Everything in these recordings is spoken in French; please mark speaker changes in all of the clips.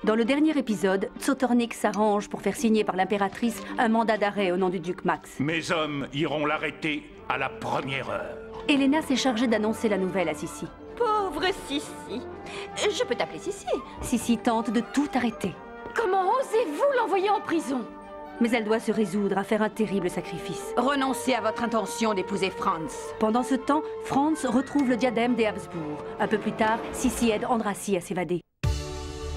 Speaker 1: Dans le dernier épisode, Zotornik s'arrange pour faire signer par l'impératrice un mandat d'arrêt au nom du duc Max.
Speaker 2: Mes hommes iront l'arrêter à la première heure.
Speaker 1: Elena s'est chargée d'annoncer la nouvelle à Sissi.
Speaker 3: Pauvre Sissi. Je peux t'appeler Sissi.
Speaker 1: Sissi tente de tout arrêter.
Speaker 3: Comment osez-vous l'envoyer en prison?
Speaker 1: Mais elle doit se résoudre à faire un terrible sacrifice.
Speaker 3: Renoncez à votre intention d'épouser Franz.
Speaker 1: Pendant ce temps, Franz retrouve le diadème des Habsbourg. Un peu plus tard, Sissi aide Andrassy à s'évader.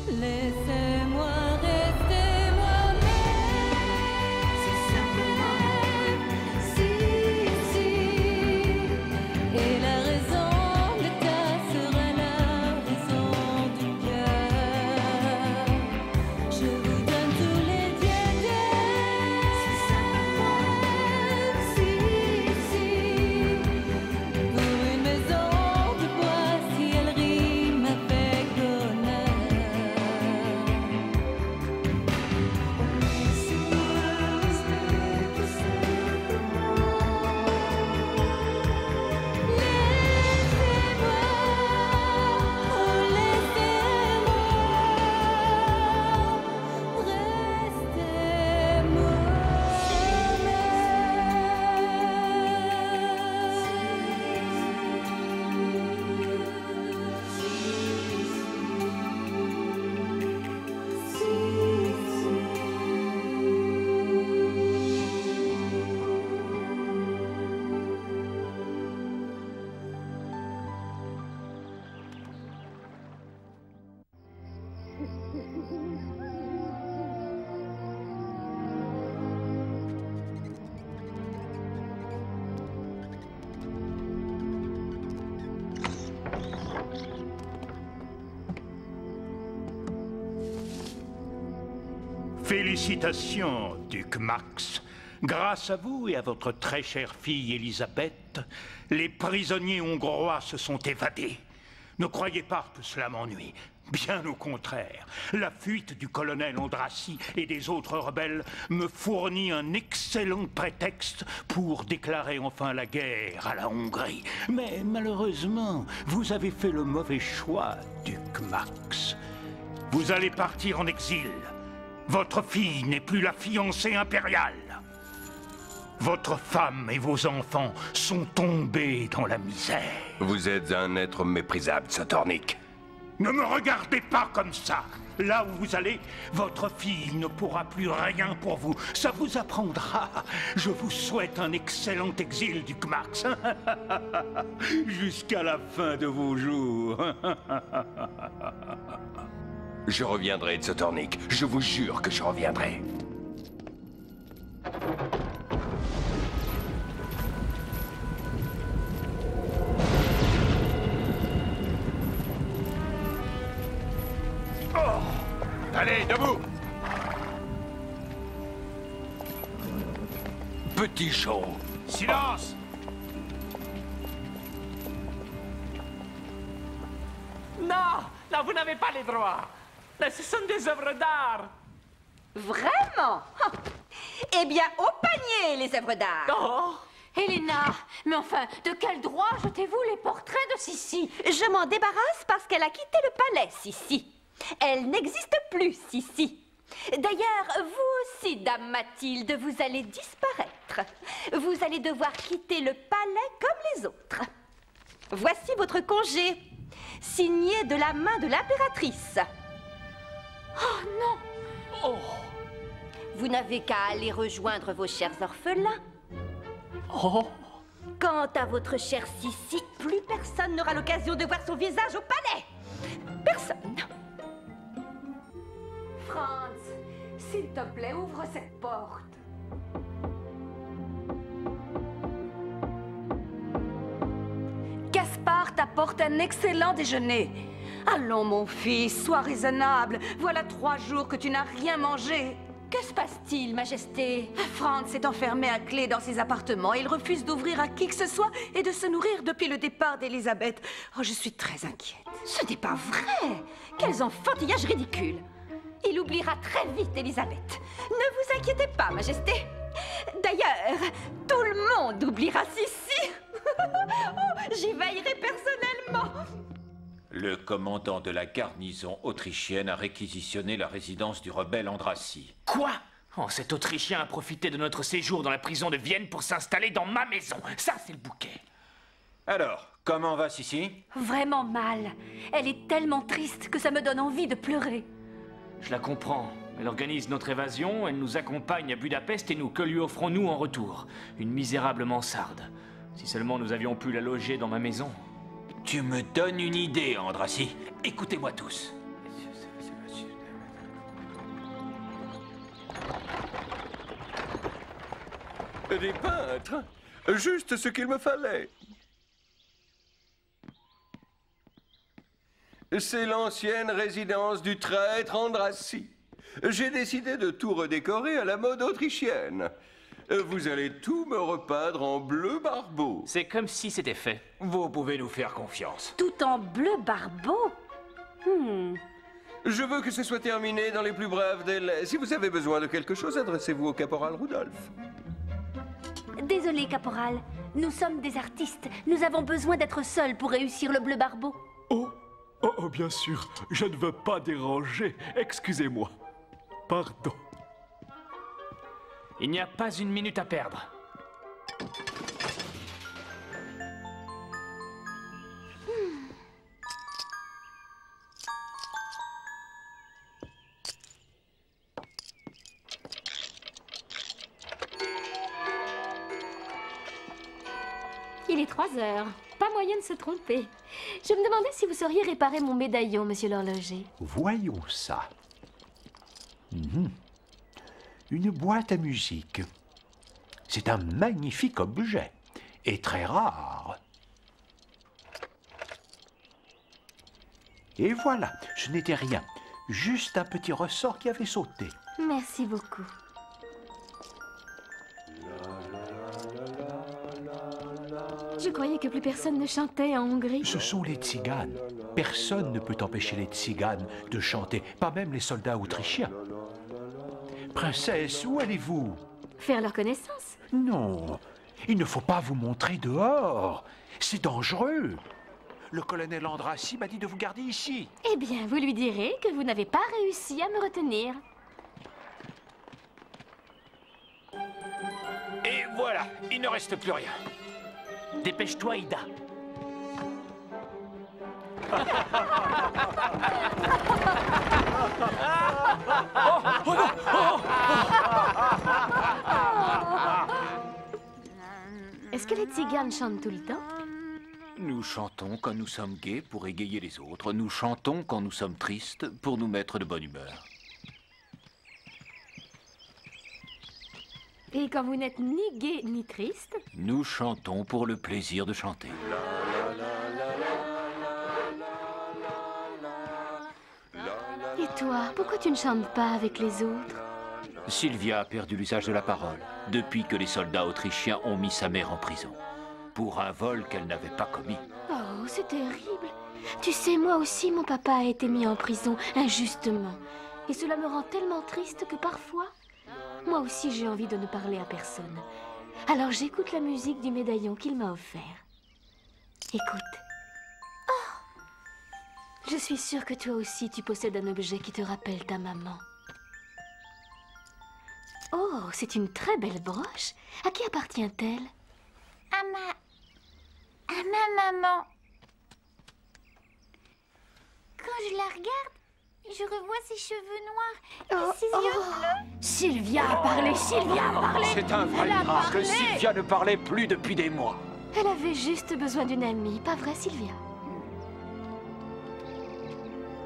Speaker 4: Laissez-moi rester moi-même, c'est simplement si, et la raison, l'état sera la raison du cœur. Je vous donne tous les diadèmes, c'est simplement si, pour une maison de bois si elle rime avec honneur.
Speaker 2: Félicitations, duc Max. Grâce à vous et à votre très chère fille Elisabeth, les prisonniers hongrois se sont évadés. Ne croyez pas que cela m'ennuie. Bien au contraire. La fuite du colonel Andrassy et des autres rebelles me fournit un excellent prétexte pour déclarer enfin la guerre à la Hongrie. Mais malheureusement, vous avez fait le mauvais choix, duc Max. Vous allez partir en exil. Votre fille n'est plus la fiancée impériale. Votre femme et vos enfants sont tombés dans la misère.
Speaker 5: Vous êtes un être méprisable, Zotornik.
Speaker 2: Ne me regardez pas comme ça. Là où vous allez, votre fille ne pourra plus rien pour vous. Ça vous apprendra. Je vous souhaite un excellent exil, duc Max. Jusqu'à la fin de vos jours.
Speaker 5: Je reviendrai, Zotornik. Je vous jure que je reviendrai.
Speaker 2: Oh!
Speaker 5: Allez, debout! Petit show.
Speaker 2: Silence!
Speaker 6: Non, là vous n'avez pas les droits. Là, ce sont des œuvres d'art.
Speaker 3: Vraiment? Eh bien, au panier, les œuvres d'art.
Speaker 6: Oh!
Speaker 7: Elena, mais enfin, de quel droit jetez-vous les portraits de Sissi?
Speaker 3: Je m'en débarrasse parce qu'elle a quitté le palais, Sissi. Elle n'existe plus, Sissi. D'ailleurs, vous aussi, Dame Mathilde, vous allez disparaître. Vous allez devoir quitter le palais comme les autres. Voici votre congé, signé de la main de l'impératrice.
Speaker 7: Oh non!
Speaker 6: Oh!
Speaker 3: Vous n'avez qu'à aller rejoindre vos chers orphelins.
Speaker 6: Oh!
Speaker 3: Quant à votre chère Sissi, plus personne n'aura l'occasion de voir son visage au palais. Personne.
Speaker 7: Franz, s'il te plaît, ouvre cette porte.
Speaker 1: Gaspard t'apporte un excellent déjeuner. Allons, mon fils, sois raisonnable. Voilà 3 jours que tu n'as rien mangé.
Speaker 7: Que se passe-t-il, Majesté?
Speaker 1: Franz est enfermé à clé dans ses appartements. Il refuse d'ouvrir à qui que ce soit et de se nourrir depuis le départ d'Elisabeth. Oh, je suis très inquiète.
Speaker 3: Ce n'est pas vrai. Quels enfantillages ridicules. Il oubliera très vite Elisabeth. Ne vous inquiétez pas, Majesté. D'ailleurs, tout le monde oubliera Sissi. Oh, j'y veillerai personnellement.
Speaker 8: Le commandant de la garnison autrichienne a réquisitionné la résidence du rebelle Andrassy.
Speaker 6: Quoi? Oh, cet Autrichien a profité de notre séjour dans la prison de Vienne pour s'installer dans ma maison. Ça, c'est le bouquet.
Speaker 8: Alors, comment va Sissi?
Speaker 3: Vraiment mal. Elle est tellement triste que ça me donne envie de pleurer.
Speaker 6: Je la comprends. Elle organise notre évasion, elle nous accompagne à Budapest et nous, que lui offrons-nous en retour? Une misérable mansarde. Si seulement nous avions pu la loger dans ma maison.
Speaker 8: Tu me donnes une idée, Andrassy. Écoutez-moi tous.
Speaker 9: Des peintres? Juste ce qu'il me fallait. C'est l'ancienne résidence du traître Andrassy. J'ai décidé de tout redécorer à la mode autrichienne. Vous allez tout me repeindre en bleu barbeau.
Speaker 6: C'est comme si c'était fait.
Speaker 8: Vous pouvez nous faire confiance.
Speaker 3: Tout en bleu barbeau.
Speaker 9: Je veux que ce soit terminé dans les plus brefs délais. Si vous avez besoin de quelque chose, adressez-vous au caporal Rudolph.
Speaker 3: Désolé, caporal. Nous sommes des artistes. Nous avons besoin d'être seuls pour réussir le bleu barbeau.
Speaker 10: Oh, bien sûr, je ne veux pas déranger. Excusez-moi. Pardon.
Speaker 6: Il n'y a pas une minute à perdre.
Speaker 7: Il est 3 heures. Pas moyen de se tromper. Je me demandais si vous sauriez réparer mon médaillon, monsieur l'horloger.
Speaker 11: Voyons ça. Une boîte à musique. C'est un magnifique objet et très rare. Et voilà, ce n'était rien. Juste un petit ressort qui avait sauté.
Speaker 7: Merci beaucoup. Je croyais que plus personne ne chantait en Hongrie.
Speaker 11: Ce sont les tziganes. Personne ne peut empêcher les tziganes de chanter, pas même les soldats autrichiens. Princesse, où allez-vous?
Speaker 7: Faire leur connaissance?
Speaker 11: Non, il ne faut pas vous montrer dehors. C'est dangereux. Le colonel Andrassy m'a dit de vous garder ici.
Speaker 7: Eh bien, vous lui direz que vous n'avez pas réussi à me retenir.
Speaker 8: Et voilà, il ne reste plus rien.
Speaker 6: Dépêche-toi, Ida.
Speaker 7: Est-ce que les tziganes chantent tout le temps?
Speaker 8: Nous chantons quand nous sommes gais pour égayer les autres. Nous chantons quand nous sommes tristes pour nous mettre de bonne humeur.
Speaker 7: Et quand vous n'êtes ni gai ni triste?
Speaker 8: Nous chantons pour le plaisir de chanter.
Speaker 7: Et toi, pourquoi tu ne chantes pas avec les autres?
Speaker 8: Sylvia a perdu l'usage de la parole depuis que les soldats autrichiens ont mis sa mère en prison pour un vol qu'elle n'avait pas commis.
Speaker 7: Oh, c'est terrible. Tu sais, moi aussi, mon papa a été mis en prison injustement. Et cela me rend tellement triste que parfois, moi aussi j'ai envie de ne parler à personne. Alors j'écoute la musique du médaillon qu'il m'a offert. Écoute. Oh! Je suis sûre que toi aussi tu possèdes un objet qui te rappelle ta maman. Oh, c'est une très belle broche. À qui appartient-elle?
Speaker 12: À ma maman. Quand je la regarde, je revois ses cheveux noirs et ses yeux bleus.
Speaker 7: Sylvia a parlé, Sylvia a parlé.
Speaker 8: C'est un vrai drame que Sylvia ne parlait plus depuis des mois.
Speaker 7: Elle avait juste besoin d'une amie, pas vrai, Sylvia?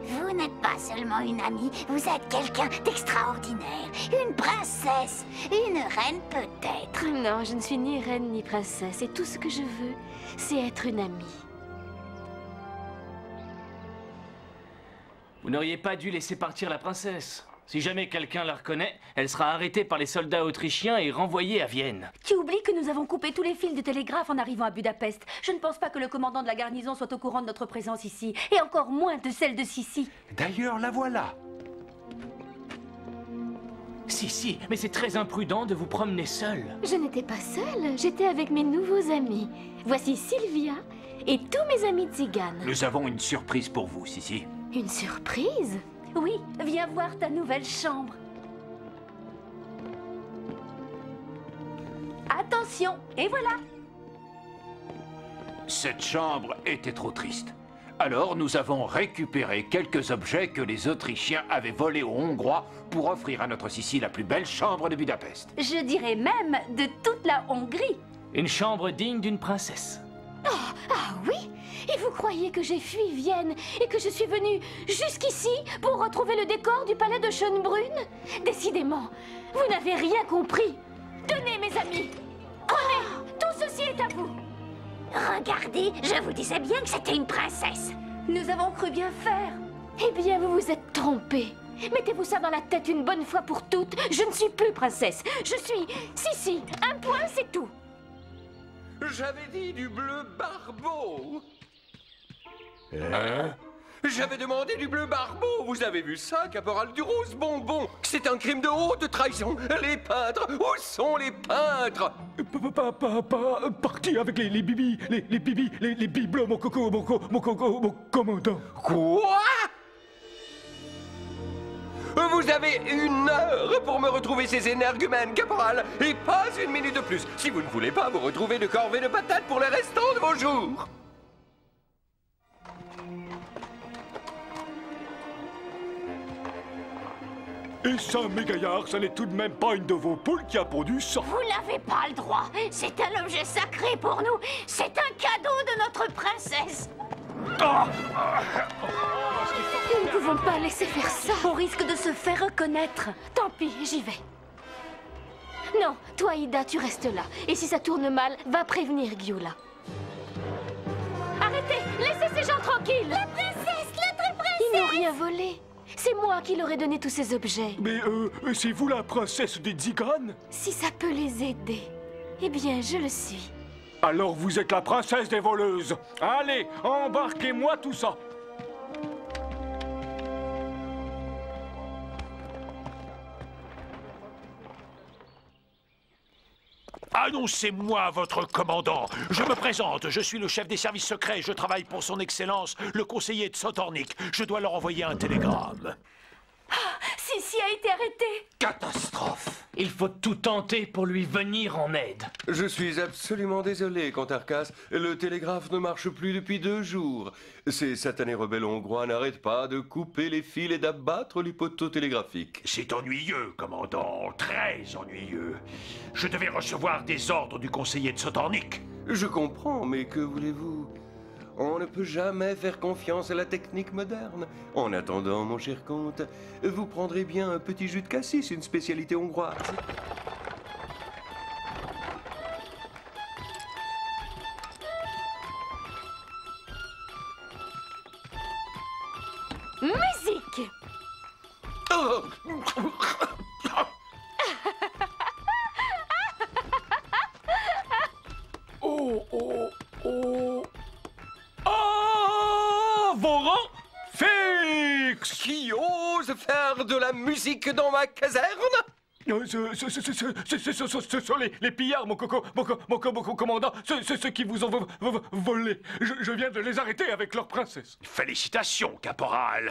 Speaker 12: Vous n'êtes pas seulement une amie, vous êtes quelqu'un d'extraordinaire. Une princesse, une reine peut-être.
Speaker 7: Non, je ne suis ni reine ni princesse. Et tout ce que je veux, c'est être une amie.
Speaker 6: Vous n'auriez pas dû laisser partir la princesse. Si jamais quelqu'un la reconnaît, elle sera arrêtée par les soldats autrichiens et renvoyée à Vienne.
Speaker 3: Tu oublies que nous avons coupé tous les fils de télégraphe en arrivant à Budapest. Je ne pense pas que le commandant de la garnison soit au courant de notre présence ici, et encore moins de celle de Sissi.
Speaker 11: D'ailleurs, la voilà.
Speaker 6: Si, mais c'est très imprudent de vous promener seule.
Speaker 7: Je n'étais pas seule, j'étais avec mes nouveaux amis. Voici Sylvia et tous mes amis tziganes.
Speaker 8: Nous avons une surprise pour vous, Sissi.
Speaker 7: Une surprise?
Speaker 3: Oui, viens voir ta nouvelle chambre. Attention, et voilà.
Speaker 8: Cette chambre était trop triste. Alors nous avons récupéré quelques objets que les Autrichiens avaient volés aux Hongrois pour offrir à notre Sissi la plus belle chambre de Budapest.
Speaker 3: Je dirais même de toute la Hongrie.
Speaker 6: Une chambre digne d'une princesse.
Speaker 7: Ah oui? Et vous croyez que j'ai fui Vienne et que je suis venue jusqu'ici pour retrouver le décor du palais de Schönbrunn? Décidément, vous n'avez rien compris. Tenez, mes amis. Prenez, tout ceci est à vous.
Speaker 12: Regardez, je vous disais bien que c'était une princesse.
Speaker 3: Nous avons cru bien faire.
Speaker 7: Eh bien, vous vous êtes trompés. Mettez-vous ça dans la tête une bonne fois pour toutes. Je ne suis plus princesse. Je suis Sissi. Un point, c'est tout.
Speaker 9: J'avais dit du bleu barbeau. J'avais demandé du bleu barbeau. Vous avez vu ça, caporal du rose bonbon? C'est un crime de haute trahison. Les peintres, où sont les peintres?
Speaker 10: Parti avec les bibis, les bibis, les bibelots, mon commandant.
Speaker 9: Quoi? Vous avez 1 heure pour me retrouver ces énergumènes, caporal, et pas 1 minute de plus, si vous ne voulez pas vous retrouver de corvée de patates pour les restants de vos jours.
Speaker 10: Et ça, mes gaillards, ça n'est tout de même pas une de vos poules qui a pondu ça.
Speaker 12: Vous n'avez pas le droit. C'est un objet sacré pour nous. C'est un cadeau de notre princesse.
Speaker 7: Nous ne pouvons pas laisser faire ça.
Speaker 3: On risque de se faire reconnaître.
Speaker 7: Tant pis, j'y vais. Non, toi, Ida, tu restes là. Et si ça tourne mal, va prévenir Gyula. Arrêtez! Laissez ces gens tranquilles!
Speaker 12: La princesse, notre princesse!
Speaker 7: Ils n'ont rien volé. C'est moi qui leur ai donné tous ces objets.
Speaker 10: Mais c'est vous la princesse des Tziganes?
Speaker 7: Si ça peut les aider, eh bien, je le suis.
Speaker 10: Alors vous êtes la princesse des voleuses. Allez, embarquez-moi tout ça.
Speaker 11: Annoncez-moi votre commandant. Je me présente, je suis le chef des services secrets. Je travaille pour son excellence, le conseiller de Sotornik. Je dois leur envoyer un télégramme.
Speaker 3: Sissi a été arrêté.
Speaker 6: Catastrophe. Il faut tout tenter pour lui venir en aide.
Speaker 9: Je suis absolument désolé, comte Arcas. Le télégraphe ne marche plus depuis 2 jours. Ces satanés rebelles hongrois n'arrêtent pas de couper les fils et d'abattre les poteaux télégraphiques.
Speaker 11: C'est ennuyeux, commandant, très ennuyeux. Je devais recevoir des ordres du conseiller de Sotornik.
Speaker 9: Je comprends, mais que voulez-vous? On ne peut jamais faire confiance à la technique moderne. En attendant, mon cher comte, vous prendrez bien un petit jus de cassis, une spécialité hongroise.
Speaker 7: Musique!
Speaker 9: Oh!
Speaker 10: Oh, oh, oh. Ah, vos rangs fixes!
Speaker 9: Qui ose faire de la musique dans ma caserne?
Speaker 10: Ce sont les pillards, mon commandant. Ceux qui vous ont volé. Je viens de les arrêter avec leur princesse.
Speaker 11: Félicitations, caporal.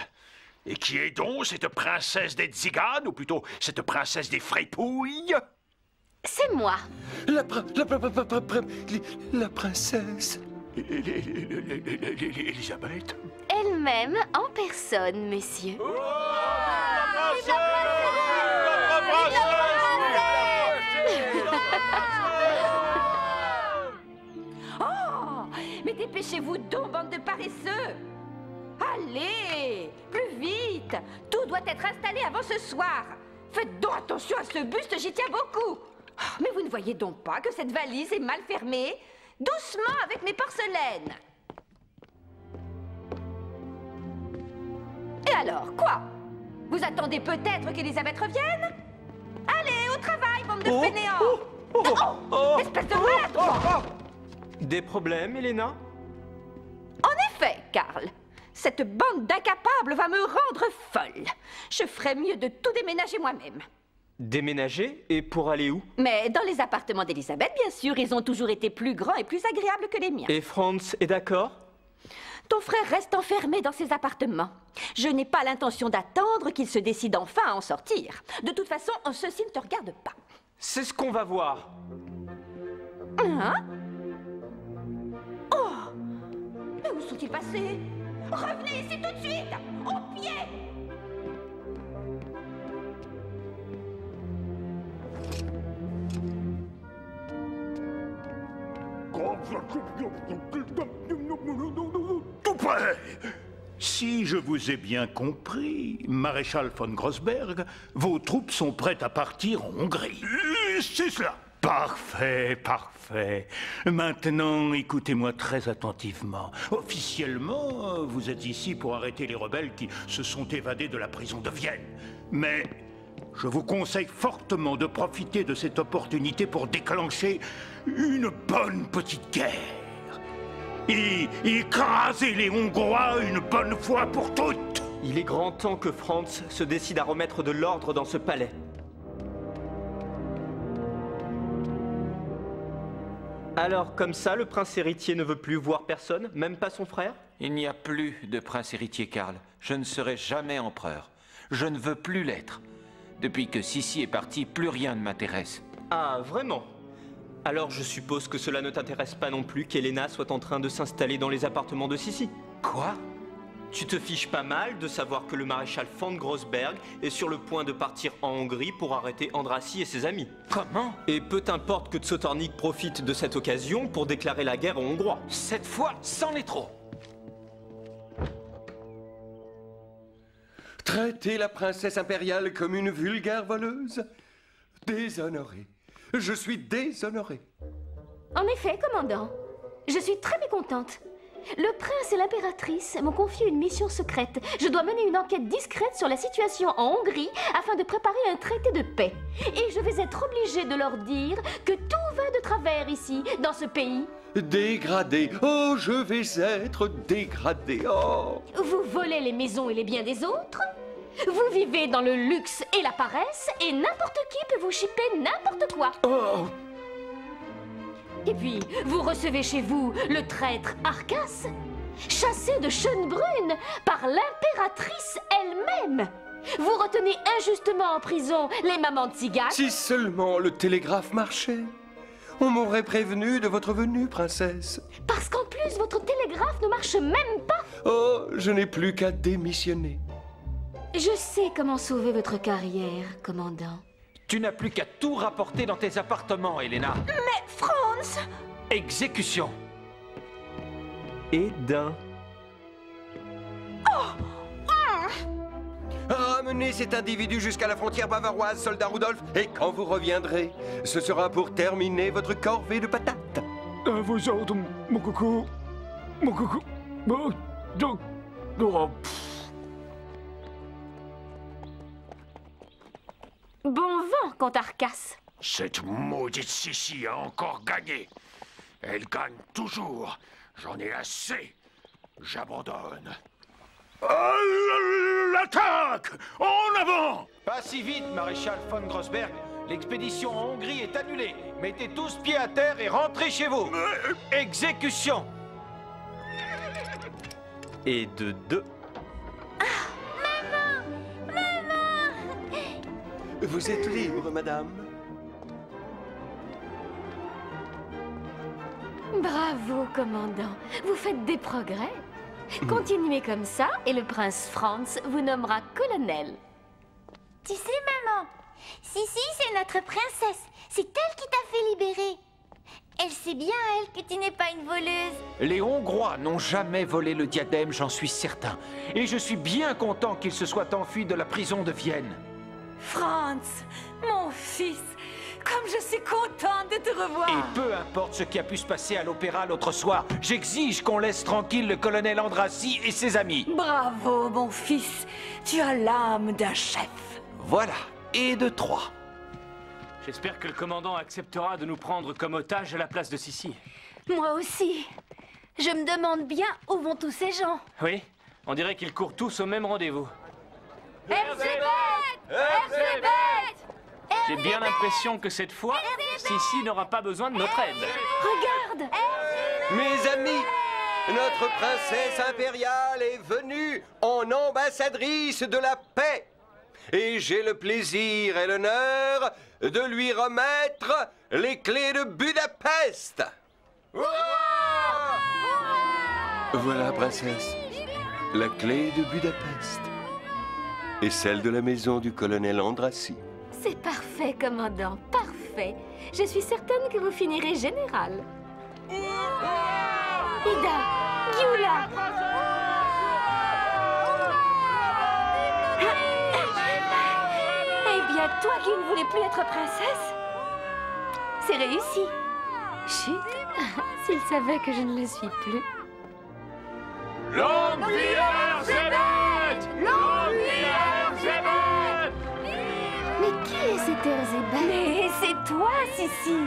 Speaker 11: Et qui est donc cette princesse des Tziganes, ou plutôt cette princesse des fripouilles?
Speaker 7: C'est moi.
Speaker 9: La princesse.
Speaker 11: Elisabeth?
Speaker 7: Elle-même en personne, monsieur.
Speaker 3: Oh, mais dépêchez-vous donc, bande de paresseux. Allez, plus vite. Tout doit être installé avant ce soir. Faites donc attention à ce buste, j'y tiens beaucoup. Mais vous ne voyez donc pas que cette valise est mal fermée? Doucement avec mes porcelaines. Et alors, quoi? Vous attendez peut-être qu'Elisabeth revienne? Allez, au travail, bande de fainéants! Espèce de maladroit!
Speaker 13: Des problèmes, Elena?
Speaker 3: En effet, Karl. Cette bande d'incapables va me rendre folle. Je ferais mieux de tout déménager moi-même.
Speaker 13: Déménager? Et pour aller où?
Speaker 3: Mais dans les appartements d'Elisabeth, bien sûr, ils ont toujours été plus grands et plus agréables que les miens.
Speaker 13: Et Franz est d'accord?
Speaker 3: Ton frère reste enfermé dans ses appartements. Je n'ai pas l'intention d'attendre qu'il se décide enfin à en sortir. De toute façon, ceci ne te regarde pas.
Speaker 13: C'est ce qu'on va voir.
Speaker 3: Hein? Oh! Mais où sont-ils passés? Revenez ici tout de suite! Au pied!
Speaker 2: Tout prêt. Si je vous ai bien compris, maréchal von Grossberg, vos troupes sont prêtes à partir en Hongrie. C'est cela. Parfait, parfait. Maintenant, écoutez-moi très attentivement. Officiellement, vous êtes ici pour arrêter les rebelles qui se sont évadés de la prison de Vienne. Mais je vous conseille fortement de profiter de cette opportunité pour déclencher une bonne petite guerre. Et écraser les Hongrois une bonne fois pour toutes.
Speaker 13: Il est grand temps que Franz se décide à remettre de l'ordre dans ce palais. Alors, comme ça, le prince héritier ne veut plus voir personne, même pas son frère?
Speaker 8: Il n'y a plus de prince héritier, Karl. Je ne serai jamais empereur. Je ne veux plus l'être. Depuis que Sissi est partie, plus rien ne m'intéresse.
Speaker 13: Ah, vraiment? Alors je suppose que cela ne t'intéresse pas non plus qu'Helena soit en train de s'installer dans les appartements de Sissi.
Speaker 8: Quoi?
Speaker 13: Tu te fiches pas mal de savoir que le maréchal von Grossberg est sur le point de partir en Hongrie pour arrêter Andrassy et ses amis.
Speaker 8: Comment?
Speaker 13: Et peu t'importe que Zotornik profite de cette occasion pour déclarer la guerre aux Hongrois.
Speaker 8: Cette fois, c'en est trop.
Speaker 9: Traiter la princesse impériale comme une vulgaire voleuse? Déshonoré. Je suis déshonoré.
Speaker 7: En effet, commandant, je suis très mécontente. Le prince et l'impératrice m'ont confié une mission secrète. Je dois mener une enquête discrète sur la situation en Hongrie afin de préparer un traité de paix. Et je vais être obligée de leur dire que tout va de travers ici, dans ce pays.
Speaker 9: Dégradé. Oh, je vais être dégradé. Oh.
Speaker 7: Vous volez les maisons et les biens des autres. Vous vivez dans le luxe et la paresse, et n'importe qui peut vous chipper n'importe quoi.
Speaker 9: Oh.
Speaker 7: Et puis, vous recevez chez vous le traître Arcas, chassé de Schönbrunn par l'impératrice elle-même. Vous retenez injustement en prison les mamans de Tziganes.
Speaker 9: Si seulement le télégraphe marchait. On m'aurait prévenu de votre venue, princesse.
Speaker 7: Parce qu'en plus, votre télégraphe ne marche même pas.
Speaker 9: Oh, je n'ai plus qu'à démissionner.
Speaker 7: Je sais comment sauver votre carrière, commandant.
Speaker 8: Tu n'as plus qu'à tout rapporter dans tes appartements, Helena.
Speaker 3: Mais Franz!
Speaker 8: Exécution.
Speaker 13: Et d'un.
Speaker 9: Ramenez cet individu jusqu'à la frontière bavaroise, soldat Rudolf, et quand vous reviendrez, ce sera pour terminer votre corvée de patates.
Speaker 10: À vos ordres, mon coco. Mon coco.
Speaker 7: Bon vent, comte Arcas.
Speaker 11: Cette maudite Sissi a encore gagné. Elle gagne toujours. J'en ai assez. J'abandonne. L'attaque! En avant!
Speaker 8: Pas si vite, maréchal von Grossberg. L'expédition en Hongrie est annulée. Mettez tous pieds à terre et rentrez chez vous. Exécution.
Speaker 13: Et de deux.
Speaker 9: Vous êtes libre, madame.
Speaker 7: Bravo, commandant. Vous faites des progrès. Continuez comme ça et le prince Franz vous nommera colonel.
Speaker 12: Tu sais, maman, Sissi, c'est notre princesse. C'est elle qui t'a fait libérer. Elle sait bien, elle, que tu n'es pas une voleuse.
Speaker 8: Les Hongrois n'ont jamais volé le diadème, j'en suis certain. Et je suis bien content qu'ils se soient enfuis de la prison de Vienne.
Speaker 1: Franz, mon fils, comme je suis contente de te revoir.
Speaker 8: Et peu importe ce qui a pu se passer à l'opéra l'autre soir, j'exige qu'on laisse tranquille le colonel Andrassy et ses amis.
Speaker 1: Bravo, mon fils. Tu as l'âme d'un chef.
Speaker 8: Voilà, et de trois.
Speaker 6: J'espère que le commandant acceptera de nous prendre comme otages à la place de Sissi.
Speaker 7: Moi aussi. Je me demande bien où vont tous ces gens.
Speaker 6: Oui, on dirait qu'ils courent tous au même rendez-vous.
Speaker 12: Erzsébet! Erzsébet!
Speaker 6: J'ai bien l'impression que cette fois, Sissi n'aura pas besoin de notre aide.
Speaker 3: Regarde!
Speaker 9: Mes amis, notre princesse impériale est venue en ambassadrice de la paix. Et j'ai le plaisir et l'honneur de lui remettre les clés de Budapest. Voilà, princesse, la clé de Budapest. Et celle de la maison du colonel Andrassy.
Speaker 7: C'est parfait, commandant, parfait. Je suis certaine que vous finirez général. Ida, Gyula. Eh bien, toi qui ne voulais plus être princesse, c'est réussi. Chut, s'il savait que je ne le suis plus.
Speaker 10: Longue vie à Erzébeth! Longue vie à Erzébeth!
Speaker 7: Mais qui est cette Erzébeth?
Speaker 3: Mais c'est toi, Sissi.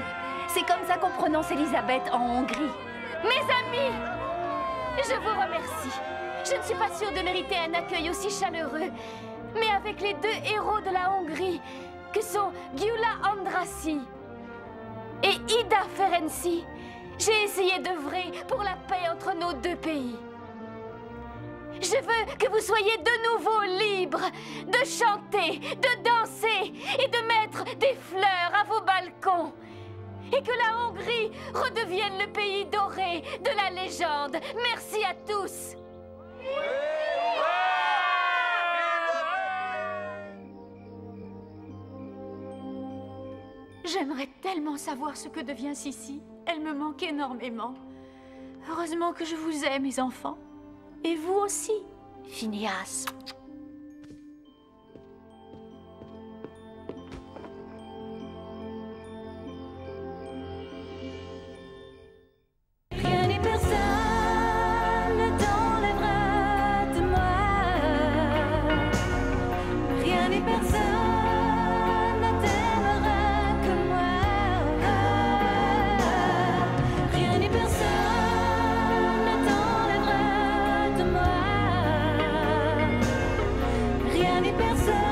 Speaker 3: C'est comme ça qu'on prononce Elisabeth en Hongrie.
Speaker 7: Mes amis, je vous remercie. Je ne suis pas sûre de mériter un accueil aussi chaleureux. Mais avec les deux héros de la Hongrie, que sont Gyula Andrassy et Ida Ferenczi, j'ai essayé d'œuvrer pour la paix entre nos deux pays. Je veux que vous soyez de nouveau libres de chanter, de danser et de mettre des fleurs à vos balcons. Et que la Hongrie redevienne le pays doré de la légende. Merci à tous. J'aimerais tellement savoir ce que devient Sissi. Elle me manque énormément. Heureusement que je vous aime, mes enfants. Et vous aussi, Phineas.
Speaker 4: Rien ni personne dans les bras de moi. Rien ni personne ne t'aimera que moi. Rien ni personne dans les bras de moi. Rien ni personne.